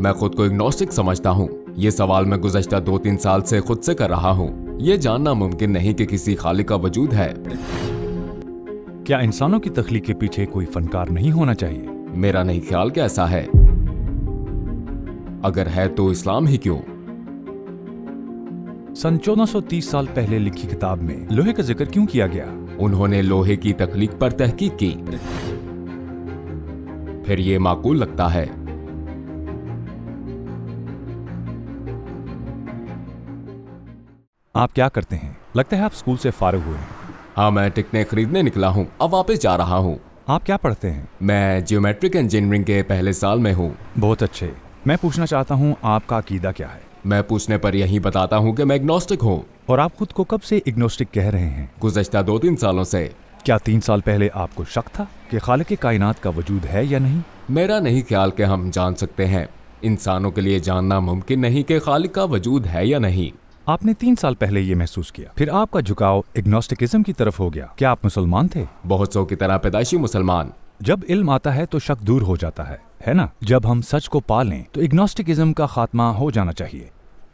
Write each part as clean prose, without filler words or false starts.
मैं खुद को एग्नोस्टिक समझता हूँ। ये सवाल मैं गुज़श्ता 2-3 साल से खुद से कर रहा हूँ। ये जानना मुमकिन नहीं कि किसी खालिक का वजूद है। क्या इंसानों की तख्लीक के पीछे कोई फनकार नहीं होना चाहिए? मेरा नहीं ख्याल कि ऐसा है। अगर है तो इस्लाम ही क्यों? सन 1430 साल पहले लिखी किताब में लोहे का जिक्र क्यों किया गया? उन्होंने लोहे की तख्लीक पर तहकीक की। फिर ये माकूल लगता है। आप क्या करते हैं? लगता है आप स्कूल से फारिग हुए हैं। हाँ, मैं टिकटें खरीदने निकला हूँ, अब वापस जा रहा हूँ। आप क्या पढ़ते हैं? मैं जियोमेट्रिक इंजीनियरिंग के पहले साल में हूँ। बहुत अच्छे। मैं पूछना चाहता हूँ, आपका अकीदा क्या है? मैं पूछने पर यही बताता हूँ कि मैं एग्नोस्टिक हूँ। और आप खुद को कब से इग्नोस्टिक कह रहे हैं? गुज़श्ता 2-3 सालों से। क्या 3 साल पहले आपको शक था कि खालिक कायनात का वजूद है या नहीं? मेरा नहीं ख्याल कि हम जान सकते हैं। इंसानों के लिए जानना मुमकिन नहीं कि खालिक का वजूद है या नहीं। आपने 3 साल पहले ये महसूस किया, फिर आपका झुकाव एग्नोस्टिकिज्म की तरफ हो गया। क्या आप मुसलमान थे? बहुत सौ की तरह पैदाइशी मुसलमान। जब इल्म आता है तो शक दूर हो जाता है ना? जब हम सच को पा लें तो एग्नोस्टिकिज्म का खात्मा हो जाना चाहिए।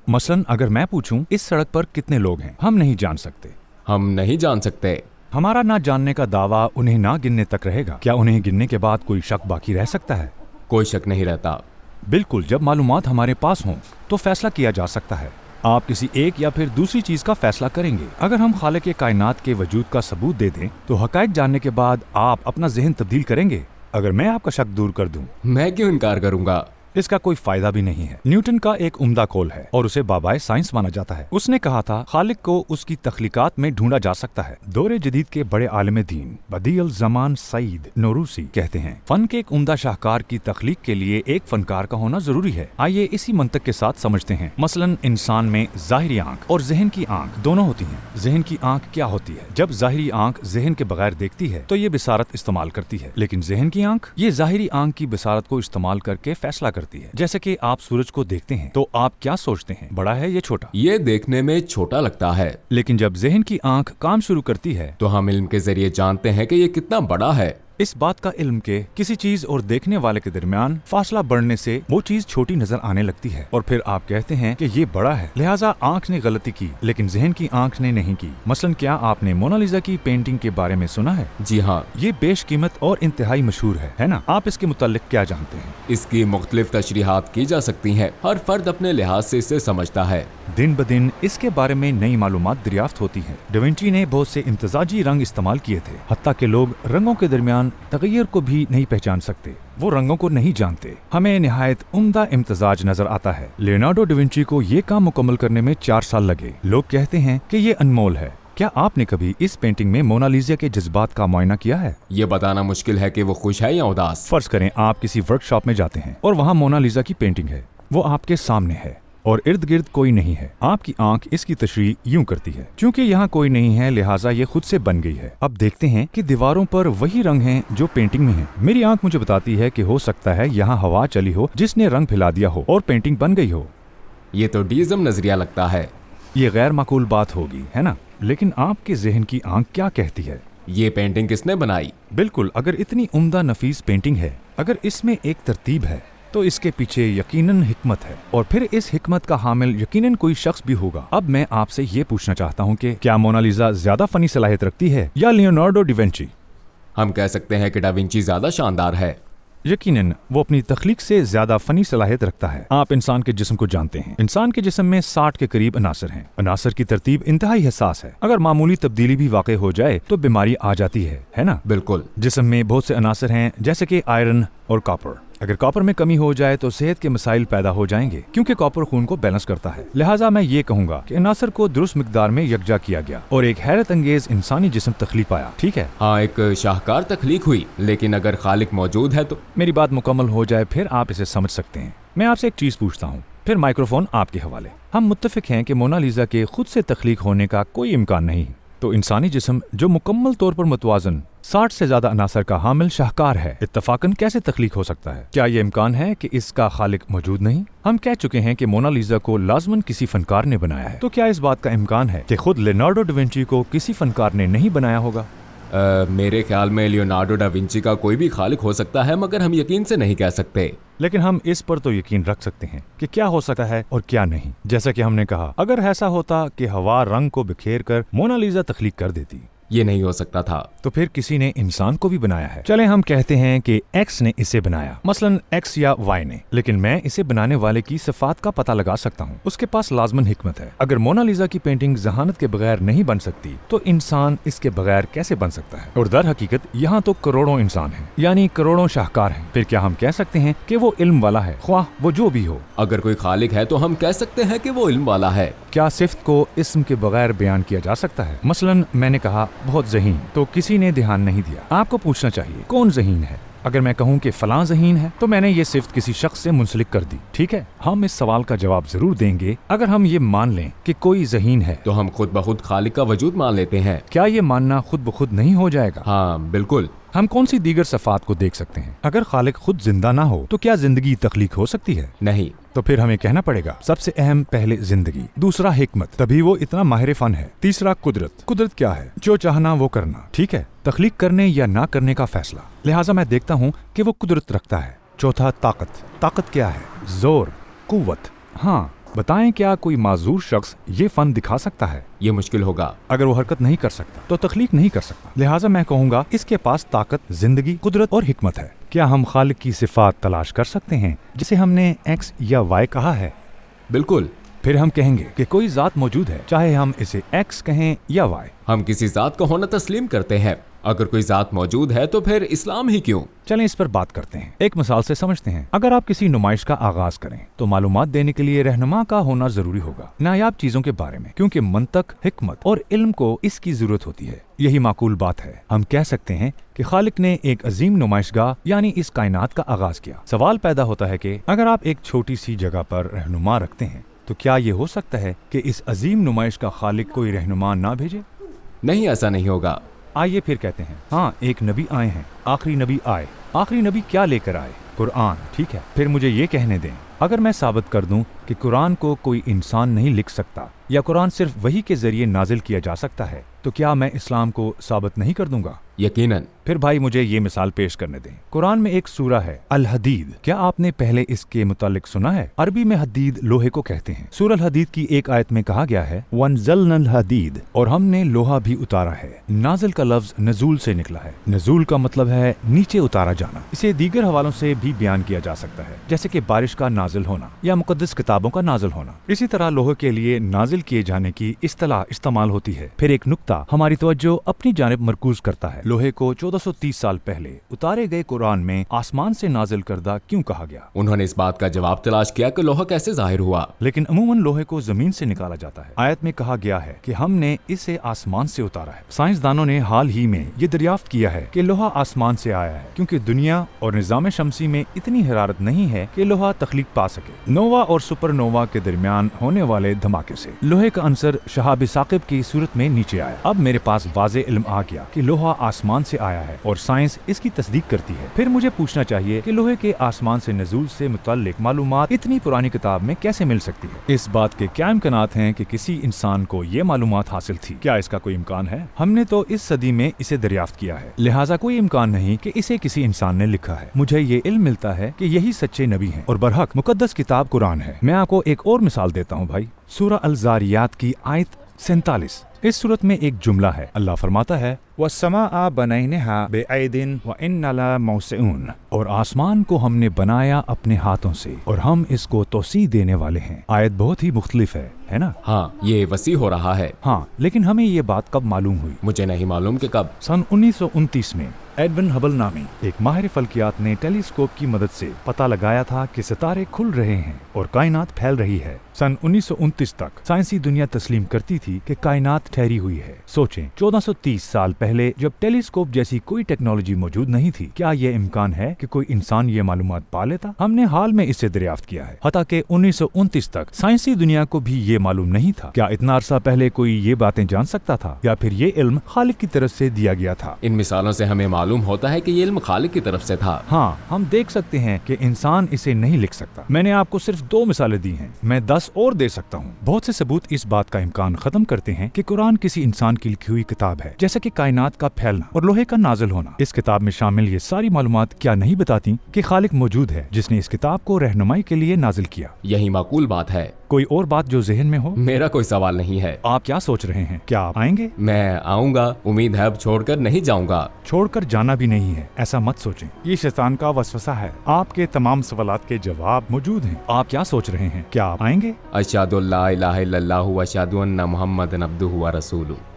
मसलन अगर मैं पूछूं, इस सड़क पर कितने लोग हैं, हम नहीं जान सकते। हम नहीं जान सकते। हमारा ना जानने का दावा उन्हें ना गिनने तक रहेगा। क्या उन्हें गिनने के बाद कोई शक बाकी रह सकता है? कोई शक नहीं रहता। बिल्कुल, जब मालूमात हमारे पास हों तो फैसला किया जा सकता है। आप किसी एक या फिर दूसरी चीज का फैसला करेंगे। अगर हम खालिक कायनात के वजूद का सबूत दे दें तो हकायक जानने के बाद आप अपना जहन तब्दील करेंगे। अगर मैं आपका शक दूर कर दूं, मैं क्यों इनकार करूंगा? इसका कोई फायदा भी नहीं है। न्यूटन का एक उम्दा कौल है और उसे बाबाए साइंस माना जाता है। उसने कहा था, खालिक को उसकी तख्लीकात में ढूंढा जा सकता है। दौरे जदीद के बड़े आलिम दीन बदीअल ज़मान सईद नूरूसी कहते हैं, फन के एक उम्दा शाहकार की तख्लीक के लिए एक फनकार का होना जरूरी है। आइए इसी मंतक के साथ समझते हैं। मसलन इंसान में ज़ाहिरी आंख और जहन की आंख दोनों होती हैं। जहन की आंख क्या होती है? जब ज़ाहिरी आंख जहन के बगैर देखती है तो ये बिसारत इस्तेमाल करती है, लेकिन जहन की आंख ये ज़ाहिरी आंख की बिसारत को इस्तेमाल करके फैसला करती है। जैसे कि आप सूरज को देखते हैं तो आप क्या सोचते हैं, बड़ा है या छोटा? ये देखने में छोटा लगता है, लेकिन जब जहन की आंख काम शुरू करती है तो हम इल्म के जरिए जानते हैं कि ये कितना बड़ा है। इस बात का इल्म के किसी चीज और देखने वाले के दरमियान फासला बढ़ने से वो चीज छोटी नजर आने लगती है और फिर आप कहते हैं कि ये बड़ा है, लिहाजा आंख ने गलती की, लेकिन जहन की आंख ने नहीं की। मसलन क्या आपने मोनालिसा की पेंटिंग के बारे में सुना है? जी हाँ। ये बेशकीमत और इंतहाई मशहूर है ना? आप इसके मुतालिक क्या जानते हैं? इसकी मुख्तलिफ तशरीहात की जा सकती हैं। हर फर्द अपने लिहाज से इसे समझता है। दिन ब दिन इसके बारे में नई मालूमात दरियाफ्त होती हैं। डाविंची ने बहुत से इम्तजाजी रंग इस्तेमाल किए थे, हत्ता के लोग रंगों के दरमियान तगय्युर को भी नहीं पहचान सकते। वो रंगों को नहीं जानते। हमें निहायत उम्दा इम्तजाज नजर आता है। लियोनार्डो डाविंची को ये काम मुकम्मल करने में 4 साल लगे। लोग कहते हैं कि ये अनमोल है। क्या आपने कभी इस पेंटिंग में मोनालिसा के जज्बात का मुआयना किया है? ये बताना मुश्किल है कि वो खुश है या उदास। फर्ज करें आप किसी वर्कशॉप में जाते हैं और वहाँ मोनालिसा की पेंटिंग है, वो आपके सामने है और इर्द गिर्द कोई नहीं है। आपकी आंख इसकी तशरीह यूं करती है, क्योंकि यहाँ कोई नहीं है लिहाजा ये खुद से बन गई है। अब देखते हैं कि दीवारों पर वही रंग हैं जो पेंटिंग में हैं। मेरी आंख मुझे बताती है कि हो सकता है यहाँ हवा चली हो जिसने रंग फैला दिया हो और पेंटिंग बन गई हो। ये तो डीज़म नजरिया लगता है। ये गैर माकूल बात होगी, है ना? लेकिन आपके जहन की आंख क्या कहती है? ये पेंटिंग किसने बनाई? बिल्कुल, अगर इतनी उम्दा नफीस पेंटिंग है, अगर इसमें एक तरतीब है तो इसके पीछे यकीनन हिकमत है और फिर इस हिकमत का हामिल यकीनन कोई शख्स भी होगा। अब मैं आपसे ये पूछना चाहता हूँ कि क्या मोनालिसा ज्यादा फनी सलाहियत रखती है या लियोनार्डो डाविंची? हम कह सकते हैं कि डाविंची ज्यादा शानदार है। यकीनन वो अपनी तख्लीक से ज्यादा फनी सलाहियत रखता है। आप इंसान के जिस्म को जानते हैं। इंसान के जिस्म में 60 के करीब अनासर हैं। अनासर की तरतीब इंतहाई हसास है। अगर मामूली तब्दीली भी वाक़ई हो जाए तो बीमारी आ जाती है ना? बिल्कुल। जिस्म में बहुत से अनासर हैं, जैसे कि आयरन और कॉपर। अगर कॉपर में कमी हो जाए तो सेहत के मसाइल पैदा हो जाएंगे, क्योंकि कॉपर खून को बैलेंस करता है। लिहाजा मैं ये कहूँगा कि अनासर को दुरुस्त मिकदार में यकजा किया गया और एक हैरत अंगेज इंसानी जिस्म तख्लीक पाया। ठीक है, हाँ, एक शाहकार तख्लीक हुई, लेकिन अगर खालिक मौजूद है तो। मेरी बात मुकम्मल हो जाए फिर आप इसे समझ सकते हैं। मैं आपसे एक चीज पूछता हूँ, फिर माइक्रोफोन आपके हवाले। हम मुत्तफिक हैं कि मोनालिसा के खुद से तख्लीक होने का कोई इम्कान नहीं, तो इंसानी जिस्म जो मुकम्मल तौर पर मुतवाजन 60 से ज्यादा अनासर का हामिल शाहकार है, इत्तफाकन कैसे तख्लीक हो सकता है? क्या ये इम्कान है कि इसका खालिक मौजूद नहीं? हम कह चुके हैं कि मोनालिसा को लाजमन किसी फनकार ने बनाया है, तो क्या इस बात का इम्कान है कि खुद लियोनार्डो डाविंची को किसी फनकार ने नहीं बनाया होगा? मेरे ख्याल में लियोनार्डो डा विंची का कोई भी खालिक हो सकता है, मगर हम यकीन से नहीं कह सकते। लेकिन हम इस पर तो यकीन रख सकते हैं कि क्या हो सकता है और क्या नहीं। जैसा कि हमने कहा, अगर ऐसा होता कि हवा रंग को बिखेर कर मोनालिसा तख्लीक कर देती, ये नहीं हो सकता था। तो फिर किसी ने इंसान को भी बनाया है। चले हम कहते हैं कि एक्स ने इसे बनाया, मसलन एक्स या वाई ने, लेकिन मैं इसे बनाने वाले की सिफात का पता लगा सकता हूँ। उसके पास लाजमन हिकमत है। अगर मोनालिसा की पेंटिंग जहानत के बगैर नहीं बन सकती, तो इंसान इसके बगैर कैसे बन सकता है? और दर हकीकत यहाँ तो करोड़ों इंसान हैं, यानी करोड़ों शाहकार हैं। फिर क्या हम कह सकते हैं कि वो इल्म वाला है, ख्वाह वो जो भी हो? अगर कोई खालिक है तो हम कह सकते हैं कि वो इल्म वाला है। क्या सिफ्त को इस्म के बगैर बयान किया जा सकता है? मसलन मैंने कहा बहुत ज़हीन, तो किसी ने ध्यान नहीं दिया। आपको पूछना चाहिए कौन ज़हीन है। अगर मैं कहूँ कि फलां ज़हीन है, तो मैंने ये सिफ्त किसी शख्स से मुंसलिक कर दी। ठीक है, हम इस सवाल का जवाब जरूर देंगे अगर हम ये मान लें कि कोई ज़हीन है, तो हम खुद ब खुद खालिक का वजूद मान लेते हैं। क्या ये मानना खुद ब खुद नहीं हो जाएगा? हाँ बिल्कुल। हम कौन सी दीगर सफ़ात को देख सकते हैं? अगर खालिक खुद जिंदा ना हो तो क्या जिंदगी तख्लीक हो सकती है? नहीं। तो फिर हमें कहना पड़ेगा सबसे अहम पहले जिंदगी, दूसरा हिकमत, तभी वो इतना माहिर फन है, तीसरा कुदरत। कुदरत क्या है? जो चाहना वो करना। ठीक है, तख्लीक करने या ना करने का फैसला। लिहाजा मैं देखता हूँ कि वो कुदरत रखता है। चौथा ताकत। ताकत क्या है? जोर, कुव्वत। हाँ, बताएं क्या कोई माजूर शख्स ये फन दिखा सकता है? ये मुश्किल होगा। अगर वो हरकत नहीं कर सकता तो तख्लीक नहीं कर सकता। लिहाजा मैं कहूँगा इसके पास ताकत, जिंदगी, कुदरत और हिकमत है। क्या हम खालिक की सिफात तलाश कर सकते हैं जिसे हमने एक्स या वाई कहा है? बिल्कुल। फिर हम कहेंगे कि कोई जात मौजूद है, चाहे हम इसे एक्स कहें या वाई। हम किसी जात का होना तस्लीम करते हैं। अगर कोई जात मौजूद है तो फिर इस्लाम ही क्यों? चलें इस पर बात करते हैं। एक मिसाल से समझते हैं। अगर आप किसी नुमाइश का आगाज करें तो मालूमात देने के लिए रहनुमा का होना जरूरी होगा, नायाब चीजों के बारे में, क्योंकि मंतक, हिकमत और इल्म को इसकी जरूरत होती है। यही माकूल बात है। हम कह सकते हैं कि खालिक ने एक अजीम नुमाइशगाह यानी इस कायनात का आगाज किया। सवाल पैदा होता है कि अगर आप एक छोटी सी जगह पर रहनुमा रखते हैं तो क्या ये हो सकता है कि इस अजीम नुमाइश का खालिक कोई रहनुमा ना भेजे? नहीं, ऐसा नहीं होगा। आइए फिर कहते हैं, हाँ एक नबी आए हैं, आखिरी नबी आए। आखिरी नबी क्या लेकर आए? कुरान। ठीक है, फिर मुझे ये कहने दें, अगर मैं साबित कर दूं कि कुरान को कोई इंसान नहीं लिख सकता या कुरान सिर्फ वही के जरिए नाजिल किया जा सकता है, तो क्या मैं इस्लाम को साबित नहीं कर दूंगा? यकीनन। फिर भाई मुझे ये मिसाल पेश करने दें। कुरान में एक सूरा है अल हदीद। क्या आपने पहले इसके मुतालिक सुना है? अरबी में हदीद लोहे को कहते हैं। सूरह अल हदीद की एक आयत में कहा गया है वनज़लनल हदीद, और हमने लोहा भी उतारा है। नाजिल का लफ्ज नजूल से निकला है। नजूल का मतलब है नीचे उतारा जाना। इसे दीगर हवालों से भी बयान किया जा सकता है, जैसे कि बारिश का नाजिल होना या मुकद्दस किताबों का नाजिल होना। इसी तरह लोहे के लिए नाजिल किए जाने की इस्तिलाह इस्तेमाल होती है। फिर एक नुक्ता हमारी तवज्जो अपनी जानिब मरकूज करता है। लोहे को 1430 साल पहले उतारे गए कुरान में आसमान से नाजिल करदा क्यों कहा गया? उन्होंने इस बात का जवाब तलाश किया कि लोहा कैसे जाहिर हुआ। लेकिन अमूमन लोहे को जमीन से निकाला जाता है। आयत में कहा गया है कि हमने इसे आसमान से उतारा है। साइंसदानों ने हाल ही में ये दरियाफ्त किया है कि लोहा आसमान से आया है, क्योंकि दुनिया और निजाम शमसी में इतनी हरारत नहीं है कि लोहा तख्लीक पा सके। नोवा और सुपरनोवा के दरमियान होने वाले धमाके से लोहे का अंसर शहाब साकिब की सूरत में नीचे आया। अब मेरे पास वाज़े इल्म आ गया कि लोहा आसमान से आया है और साइंस इसकी तस्दीक करती है। फिर मुझे पूछना चाहिए कि लोहे के आसमान से नजूल से मुताल्लिक मालूमात इतनी पुरानी किताब में कैसे मिल सकती है? इस बात के क्या इम्कानात हैं कि किसी इंसान को ये मालूमात हासिल थी? क्या इसका कोई इम्कान है? हमने तो इस सदी में इसे दरियाफ्त किया है, लिहाजा कोई इम्कान नहीं कि इसे किसी इंसान ने लिखा है। मुझे ये इल्म मिलता है कि यही सच्चे नबी हैं और बरहक मुकद्दस किताब कुरान है। मैं आपको एक और मिसाल देता हूँ भाई। सूरह अल ज़ारियात की आयत 47। इस सूरत में एक जुमला है। अल्लाह फरमाता है वस्समाअ बनैनाहा बिअयदिन व इन्ना लमौसिऊन, और आसमान को हमने बनाया अपने हाथों से और हम इसको तौसी देने वाले हैं। आयत बहुत ही मुख्तलिफ है ना? हाँ, ये वसी हो रहा है। हाँ, लेकिन हमें ये बात कब मालूम हुई? मुझे नहीं मालूम कि कब। सन 1929 में एडविन हबल नामी एक माहिर फल्कियात ने टेलीस्कोप की मदद से पता लगाया था कि सितारे खुल रहे हैं और कायनात फैल रही है। सन 1929 तक साइंसी दुनिया तस्लीम करती थी कि कायनात ठहरी हुई है। सोचें, 1430 साल पहले जब टेलीस्कोप जैसी कोई टेक्नोलॉजी मौजूद नहीं थी, क्या ये इम्कान है कि कोई इंसान ये मालूमात पा लेता? हमने हाल में इससे दरियाफ्त किया है। हता कि 1929 तक साइंसी दुनिया को भी ये मालूम नहीं था। क्या इतना अरसा पहले कोई ये बातें जान सकता था, या फिर ये इल्म खालिक की तरफ से दिया गया था? इन मिसालों से हमें मालूम मालूम होता है कि ये इल्म खालिक की तरफ से था। हाँ, हम देख सकते हैं कि इंसान इसे नहीं लिख सकता। मैंने आपको सिर्फ 2 मिसालें दी हैं, मैं 10 और दे सकता हूँ। बहुत से सबूत इस बात का इम्कान खत्म करते हैं कि कुरान किसी इंसान की लिखी हुई किताब है, जैसे कि कायनात का फैलना और लोहे का नाजिल होना। इस किताब में शामिल ये सारी मालूमात क्या नहीं बताती कि खालिक मौजूद है जिसने इस किताब को रहनुमाई के लिए नाजिल किया। यही माकूल बात है। कोई और बात जो जहन में हो? मेरा कोई सवाल नहीं है। आप क्या सोच रहे हैं? क्या आप आएंगे? मैं आऊंगा, उम्मीद है अब छोड़कर नहीं जाऊंगा। छोड़कर जाना भी नहीं है, ऐसा मत सोचें। ये शैतान का वसवसा है। आपके तमाम सवालात के जवाब मौजूद हैं। आप क्या सोच रहे हैं? क्या आप आएंगे? अशहदु अल्ला इलाहा इल्लल्लाहु व अशहदु अन्ना मुहम्मदन अब्दुहु व रसूलुहु।